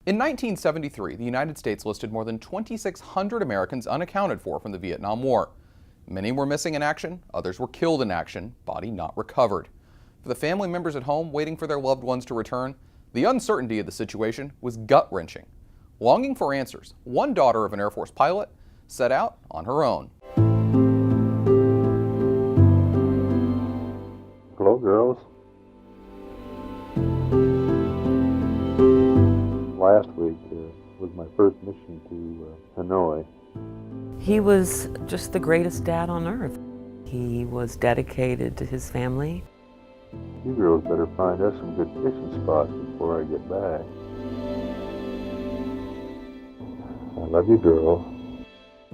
In 1973, the United States listed more than 2,600 Americans unaccounted for from the Vietnam War. Many were missing in action, others were killed in action, body not recovered. For the family members at home waiting for their loved ones to return, the uncertainty of the situation was gut-wrenching. Longing for answers, one daughter of an Air Force pilot set out on her own. Hello, girls. Last week was my first mission to Hanoi. He was just the greatest dad on earth. He was dedicated to his family. You girls better find us some good fishing spots before I get back. I love you, girl.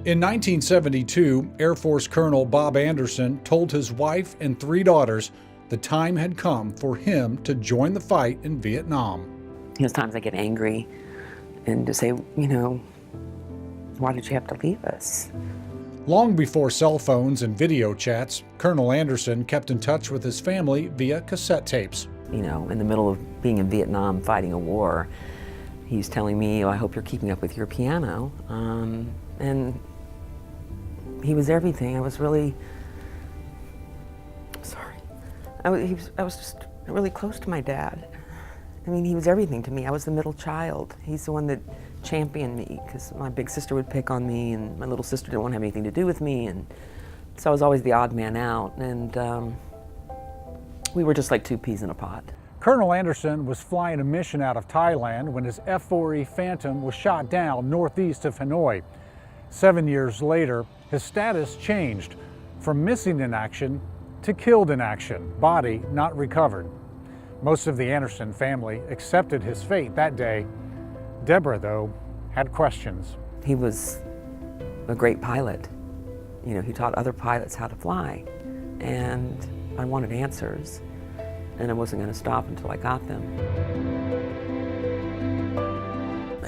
In 1972, Air Force Colonel Bob Anderson told his wife and 3 daughters the time had come for him to join the fight in Vietnam. There's times I get angry and just say, you know, why did you have to leave us? Long before cell phones and video chats, Colonel Anderson kept in touch with his family via cassette tapes. You know, in the middle of being in Vietnam fighting a war, he's telling me, oh, I hope you're keeping up with your piano. And he was everything. I was really, sorry. I was just really close to my dad. I mean, he was everything to me. I was the middle child. He's the one that championed me because my big sister would pick on me and my little sister didn't want to have anything to do with me. And so I was always the odd man out. And we were just like 2 peas in a pod. Colonel Anderson was flying a mission out of Thailand when his F-4E Phantom was shot down northeast of Hanoi. 7 years later, his status changed from missing in action to killed in action, body not recovered. Most of the Anderson family accepted his fate that day. Deborah, though, had questions. He was a great pilot. You know, he taught other pilots how to fly. And I wanted answers, and I wasn't going to stop until I got them.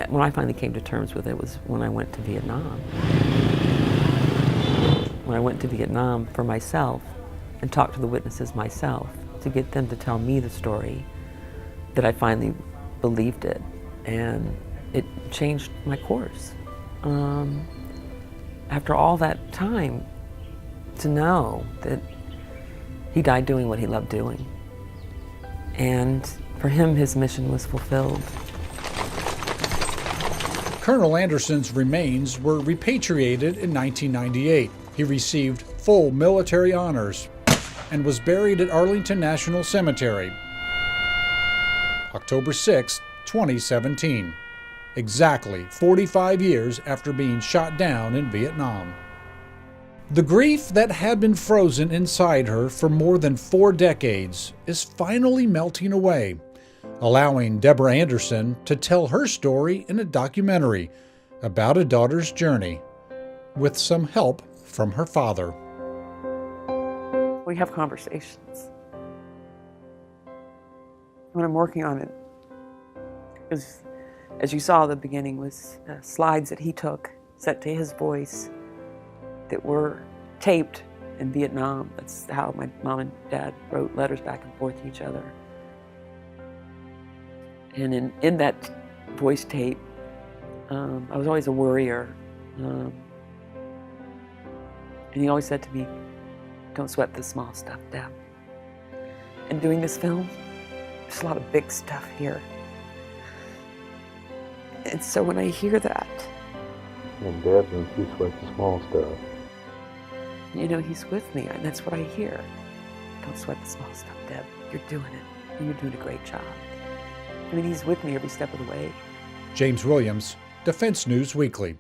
When I finally came to terms with it was when I went to Vietnam. When I went to Vietnam for myself and talked to the witnesses myself, to get them to tell me the story, that I finally believed it, and it changed my course. After all that time, to know that he died doing what he loved doing, and for him, his mission was fulfilled. Colonel Anderson's remains were repatriated in 1998. He received full military honors and was buried at Arlington National Cemetery, October 6, 2017, exactly 45 years after being shot down in Vietnam. The grief that had been frozen inside her for more than 4 decades is finally melting away, allowing Deborah Anderson to tell her story in a documentary about a daughter's journey, with some help from her father. We have conversations. When I'm working on it, because as you saw, the beginning was slides that he took, set to his voice, that were taped in Vietnam. That's how my mom and dad wrote letters back and forth to each other. And in that voice tape, I was always a worrier. And he always said to me, don't sweat the small stuff, Deb. And doing this film, there's a lot of big stuff here. And so when I hear that, And Dad thinks you sweat the small stuff. you know, he's with me, and that's what I hear. Don't sweat the small stuff, Deb. You're doing it, and you're doing a great job. I mean, he's with me every step of the way. James Williams, Defense News Weekly.